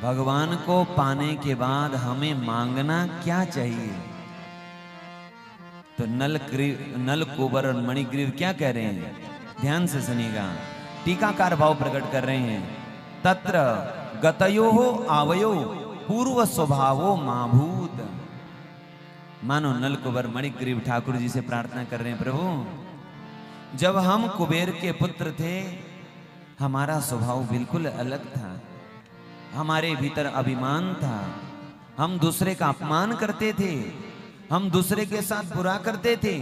भगवान को पाने के बाद हमें मांगना क्या चाहिए? तो नल कुबर और मणिग्रीव क्या कह रहे हैं? ध्यान से सुनिएगा। टीकाकार भाव प्रकट कर रहे हैं। तत्र गतयो आवयो पूर्व स्वभावो माभूत। मानो नल कुबर मणिग्रीव ठाकुर जी से प्रार्थना कर रहे हैं, प्रभु जब हम कुबेर के पुत्र थे हमारा स्वभाव बिल्कुल अलग था, हमारे भीतर अभिमान था, हम दूसरे का अपमान करते थे, हम दूसरे के साथ बुरा करते थे,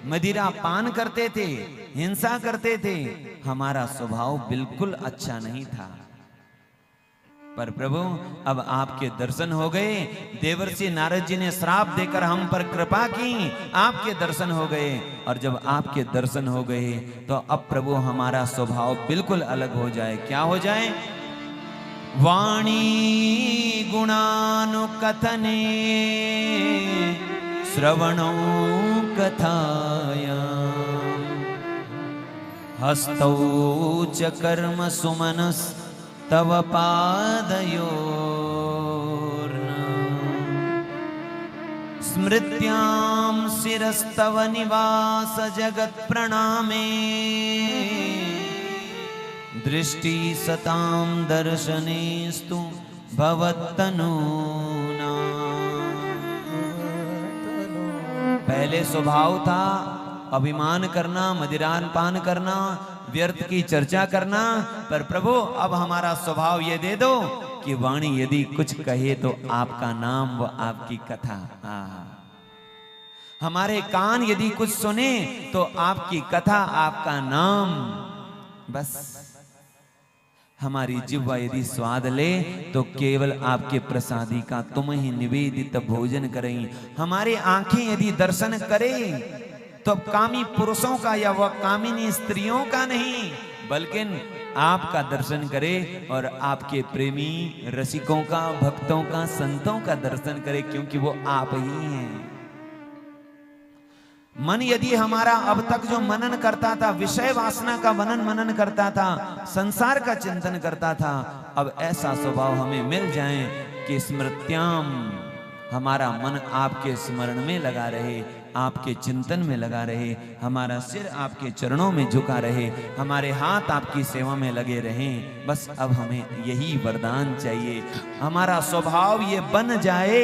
मदिरा पान करते थे, हिंसा करते थे, हमारा स्वभाव बिल्कुल अच्छा नहीं था। पर प्रभु अब आपके दर्शन हो गए, देवर्षि नारद जी ने श्राप देकर हम पर कृपा की, आपके दर्शन हो गए, और जब आपके दर्शन हो गए तो अब प्रभु हमारा स्वभाव बिल्कुल अलग हो जाए। क्या हो जाए? वाणी गुणानुकथने श्रवणो कथाया हस्तौ च कर्म सुमनस तव पादयोर्न स्मृत्यां शिरस्तव निवास जगत प्रणामे दृष्टि सतां दर्शनेस्तु भवत्तनूना। पहले स्वभाव था अभिमान करना, मदिरान पान करना, व्यर्थ की चर्चा करना, पर प्रभु अब हमारा स्वभाव ये दे दो कि वाणी यदि कुछ कहे तो आपका नाम व आपकी कथा। हमारे कान यदि कुछ सुने तो आपकी कथा, आपका नाम। बस हमारी जिह्वा यदि स्वाद ले तो केवल आपके प्रसादी का तुम ही निवेदित भोजन करें। हमारी आंखें यदि दर्शन करें तो कामी पुरुषों का या वह कामिनी स्त्रियों का नहीं, बल्कि आपका दर्शन करे और आपके प्रेमी रसिकों का, भक्तों का, संतों का दर्शन करे, क्योंकि वो आप ही हैं। मन यदि हमारा अब तक जो मनन करता था, विषय वासना का मनन करता था, संसार का चिंतन करता था, अब ऐसा स्वभाव हमें मिल जाए कि स्मृत्याम, हमारा मन आपके स्मरण में लगा रहे, आपके चिंतन में लगा रहे, हमारा सिर आपके चरणों में झुका रहे, हमारे हाथ आपकी सेवा में लगे रहें। बस अब हमें यही वरदान चाहिए, हमारा स्वभाव ये बन जाए।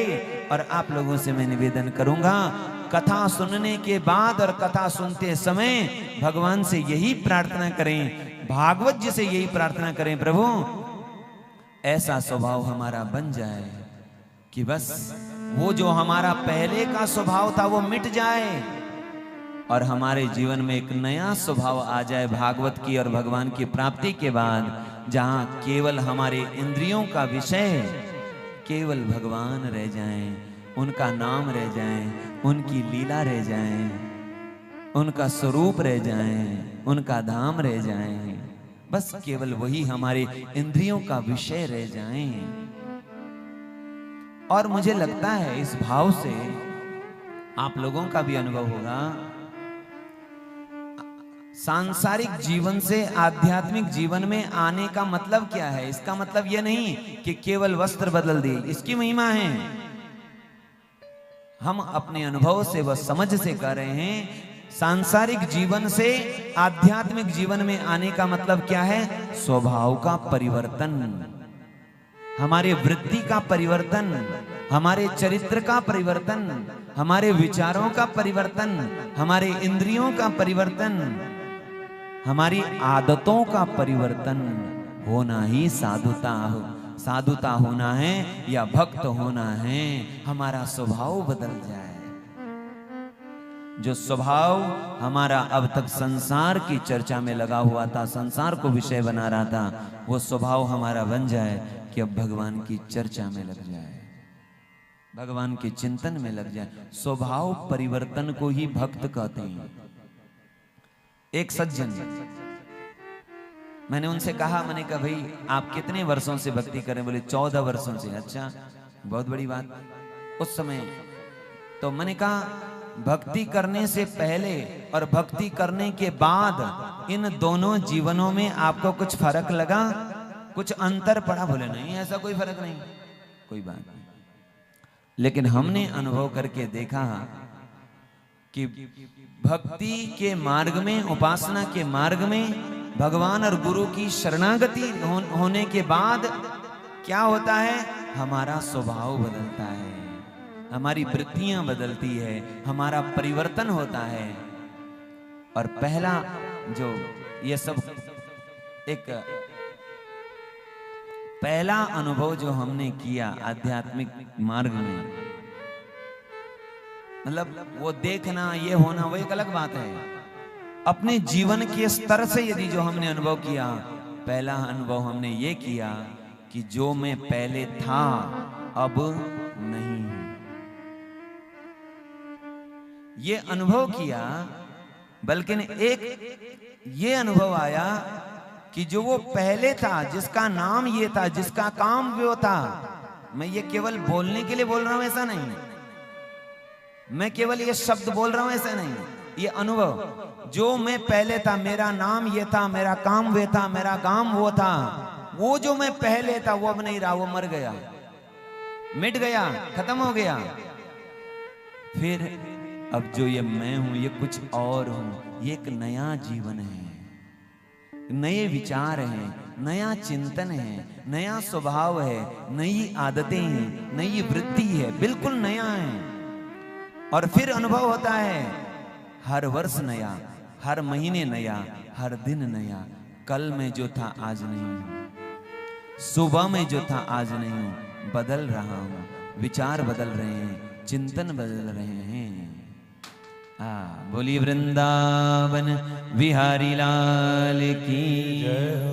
और आप लोगों से मैं निवेदन करूंगा, कथा सुनने के बाद और कथा सुनते समय भगवान से यही प्रार्थना करें, भागवत जी से यही प्रार्थना करें, प्रभु ऐसा स्वभाव हमारा बन जाए कि बस वो जो हमारा पहले का स्वभाव था वो मिट जाए और हमारे जीवन में एक नया स्वभाव आ जाए भागवत की और भगवान की प्राप्ति के बाद, जहां केवल हमारे इंद्रियों का विषय केवल भगवान रह जाएं, उनका नाम रह जाएं, उनकी लीला रह जाएं, उनका स्वरूप रह जाएं, उनका धाम रह जाएं, बस केवल वही हमारे इंद्रियों का विषय रह जाएं। और मुझे लगता है इस भाव से आप लोगों का भी अनुभव होगा, सांसारिक जीवन से आध्यात्मिक जीवन में आने का मतलब क्या है? इसका मतलब यह नहीं कि केवल वस्त्र बदल दिए, इसकी महिमा है। हम अपने अनुभव से व समझ से कह रहे हैं, सांसारिक जीवन से आध्यात्मिक जीवन में आने का मतलब क्या है? स्वभाव का परिवर्तन, हमारे वृत्ति का परिवर्तन, हमारे चरित्र का परिवर्तन, हमारे विचारों का परिवर्तन, हमारे इंद्रियों का परिवर्तन, हमारी आदतों का परिवर्तन होना ही साधुता होना है या भक्त होना है। हमारा स्वभाव बदल जाए। जो स्वभाव हमारा अब तक संसार की चर्चा में लगा हुआ था, संसार को विषय बना रहा था, वो स्वभाव हमारा बन जाए कि अब भगवान की चर्चा में लग जाए, भगवान के चिंतन में लग जाए। स्वभाव परिवर्तन को ही भक्त कहते हैं। एक सज्जन, मैंने उनसे कहा, मैंने कहा भाई आप कितने वर्षों से भक्ति करें? बोले 14 वर्षों से। अच्छा, बहुत बड़ी बात। उस समय तो मैंने कहा भक्ति करने से पहले और भक्ति करने के बाद इन दोनों जीवनों में आपको कुछ फर्क लगा? कुछ अंतर पड़ा? बोले नहीं, ऐसा कोई फर्क नहीं, कोई बात नहीं। लेकिन हमने अनुभव करके देखा कि भक्ति के मार्ग में, उपासना के मार्ग में भगवान और गुरु की शरणागति होने के बाद क्या होता है? हमारा स्वभाव बदलता है, हमारी वृत्तियां बदलती है, हमारा परिवर्तन होता है। और पहला जो ये सब एक पहला अनुभव जो हमने किया आध्यात्मिक मार्ग में, मतलब वो देखना, ये होना, वो एक अलग बात है। अपने जीवन के स्तर से यदि जो हमने अनुभव किया, पहला अनुभव हमने ये किया कि जो मैं पहले था अब नहीं हूं। ये अनुभव किया, बल्कि एक ये अनुभव आया कि जो वो पहले था, जिसका नाम ये था, जिसका काम वो था, मैं ये केवल बोलने के लिए बोल रहा हूं ऐसा नहीं, मैं केवल ये शब्द बोल रहा हूं ऐसा नहीं, ये अनुभव, जो मैं पहले था, मेरा नाम ये था, मेरा काम वे था, मेरा काम वो था, वो जो मैं पहले था वो अब नहीं रहा, वो मर गया, मिट गया, खत्म हो गया। फिर अब जो ये मैं हूं, ये कुछ और हूं, ये एक नया जीवन है, नए विचार हैं, नया चिंतन है, नया स्वभाव है, नई आदतें हैं, नई वृत्ति है, बिल्कुल नया है। और फिर अनुभव होता है हर वर्ष नया, हर महीने नया, हर दिन नया। कल में जो था आज नहीं हूं, सुबह में जो था आज नहीं हूं, बदल रहा हूं, विचार बदल रहे हैं, चिंतन बदल रहे हैं। बोली वृंदावन बिहारी लाल की जय।